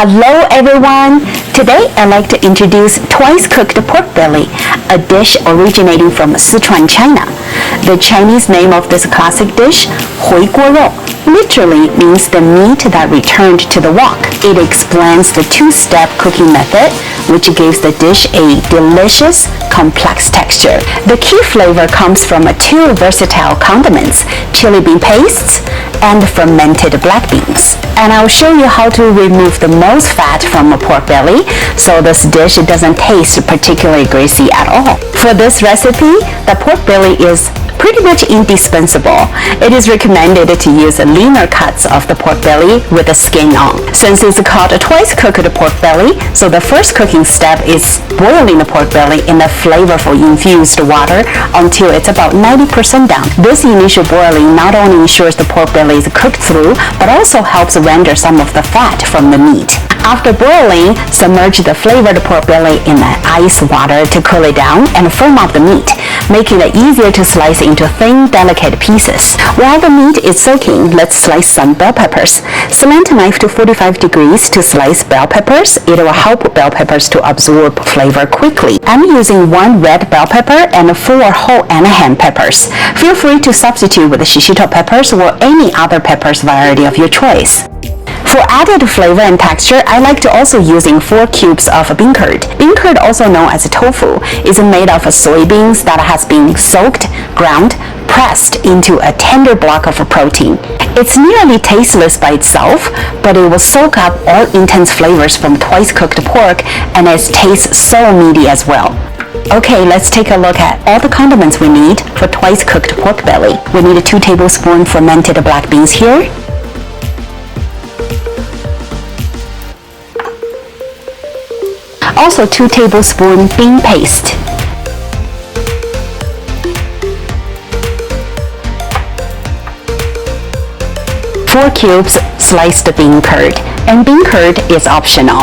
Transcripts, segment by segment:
Hello everyone! Today I'd like to introduce twice cooked pork belly, a dish originating from Sichuan, China. The Chinese name of this classic dish, Hui Guo Rou, literally means the meat that returned to the wok. It explains the two-step cooking method, which gives the dish a delicious, complex texture. The key flavor comes from two versatile condiments, chili bean pastes and fermented black beans. And I'll show you how to remove the most fat from a pork belly so this dish doesn't taste particularly greasy at all. For this recipe, the pork belly is pretty much indispensable. It is recommended to use leaner cuts of the pork belly with the skin on. Since it's called a twice cooked pork belly, so the first cooking step is boiling the pork belly in the flavorful infused water until it's about 90% down. This initial boiling not only ensures the pork belly is cooked through, but also helps render some of the fat from the meat. After boiling, submerge the flavored pork belly in the ice water to cool it down and firm up the meat, making it easier to slice into thin, delicate pieces. While the meat is soaking, let's slice some bell peppers. Slant knife to 45 degrees to slice bell peppers. It will help bell peppers to absorb flavor quickly. I'm using 1 red bell pepper and 4 whole Anaheim peppers. Feel free to substitute with shishito peppers or any other peppers variety of your choice. For added flavor and texture, I like to also using 4 cubes of bean curd. Bean curd, also known as tofu, is made of soybeans that has been soaked, ground, pressed into a tender block of protein. It's nearly tasteless by itself, but it will soak up all intense flavors from twice cooked pork, and it tastes so meaty as well. Okay, let's take a look at all the condiments we need for twice cooked pork belly. We need 2 tablespoons fermented black beans here. Also 2 tablespoons bean paste. Four cubes sliced bean curd, and bean curd is optional.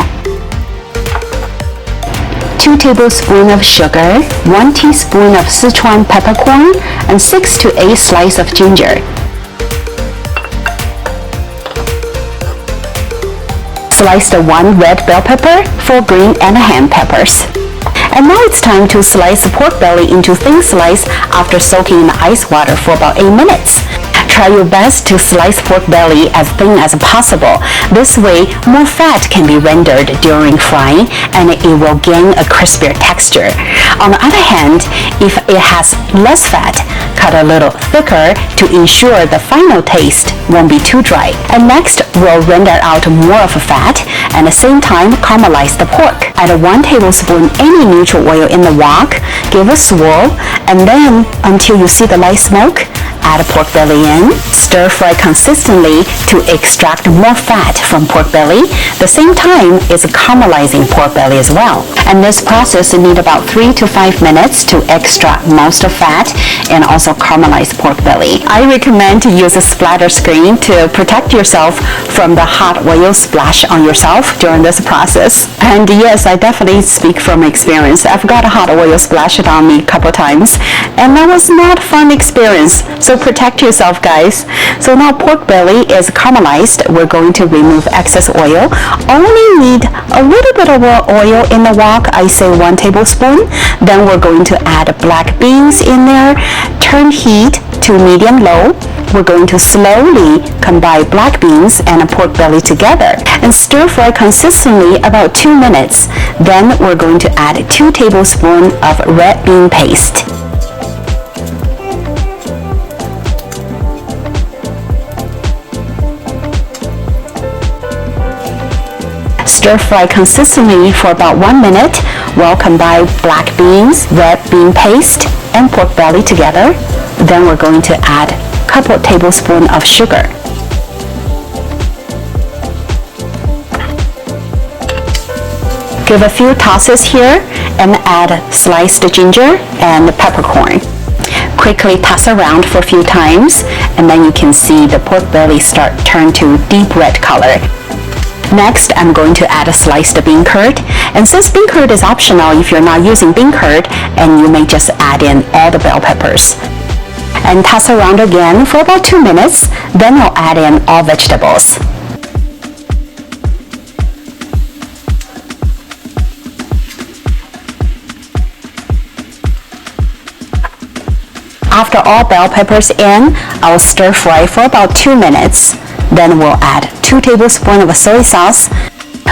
2 tablespoons of sugar, 1 teaspoon of Sichuan peppercorn, and 6 to 8 slices of ginger. Slice the 1 red bell pepper, 4 green Anaheim peppers. And now it's time to slice the pork belly into thin slices after soaking in the ice water for about 8 minutes. Try your best to slice pork belly as thin as possible. This way, more fat can be rendered during frying and it will gain a crispier texture. On the other hand, if it has less fat, cut a little thicker to ensure the final taste won't be too dry. And next, we'll render out more of the fat and at the same time caramelize the pork. Add 1 tablespoon any neutral oil in the wok, give a swirl, and then until you see the light smoke, add pork belly in. Stir fry consistently to extract more fat from pork belly. The same time is caramelizing pork belly as well. And this process need about 3 to 5 minutes to extract most of fat and also caramelize pork belly. I recommend to use a splatter screen to protect yourself from the hot oil splash on yourself during this process. And yes, I definitely speak from experience. I've got a hot oil splashed on me a couple times and that was not a fun experience. So protect yourself, guys. So now pork belly is caramelized. We're going to remove excess oil. Only need a little bit of oil in the wok, I say 1 tablespoon. Then we're going to add black beans in there. Turn heat to medium-low. We're going to slowly combine black beans and pork belly together and stir fry consistently about 2 minutes. Then we're going to add 2 tablespoons of red bean paste. Stir fry consistently for about 1 minute while combine black beans, red bean paste, and pork belly together. Then we're going to add a couple tablespoons of sugar. Give a few tosses here and add sliced ginger and peppercorn. Quickly toss around for a few times and then you can see the pork belly start turn to deep red color. Next, I'm going to add a sliced bean curd. And since bean curd is optional if you're not using bean curd, and you may just add in all the bell peppers. And toss around again for about 2 minutes, then I'll add in all vegetables. After all bell peppers in, I'll stir fry for about 2 minutes. Then we'll add 2 tablespoons of soy sauce.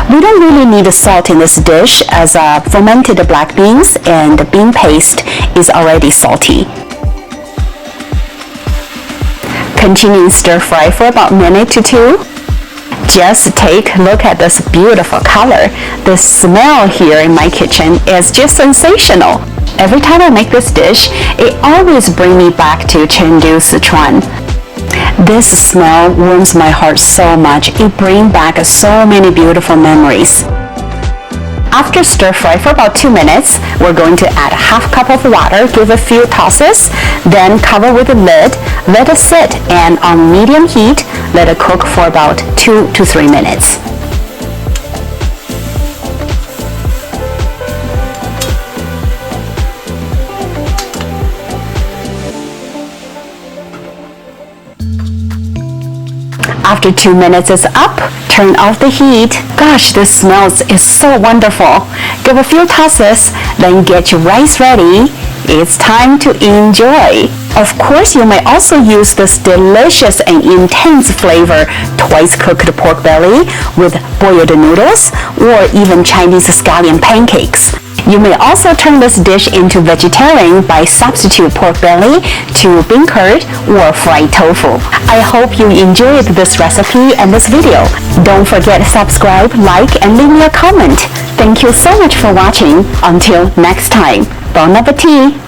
We don't really need salt in this dish as fermented black beans and the bean paste is already salty. Continue stir fry for about a minute to 2. Just take a look at this beautiful color. The smell here in my kitchen is just sensational. Every time I make this dish, it always brings me back to Chengdu, Sichuan. This smell warms my heart so much. It brings back so many beautiful memories. After stir fry for about 2 minutes, we're going to add ½ cup of water, give a few tosses, then cover with a lid, let it sit, and on medium heat, let it cook for about 2 to 3 minutes. After 2 minutes is up, turn off the heat. Gosh, this smells is so wonderful. Give a few tosses, then get your rice ready. It's time to enjoy. Of course, you may also use this delicious and intense flavor twice cooked pork belly with boiled noodles or even Chinese scallion pancakes. You may also turn this dish into vegetarian by substitute pork belly to bean curd or fried tofu. I hope you enjoyed this recipe and this video. Don't forget to subscribe, like, and leave me a comment. Thank you so much for watching. Until next time, bon appetit!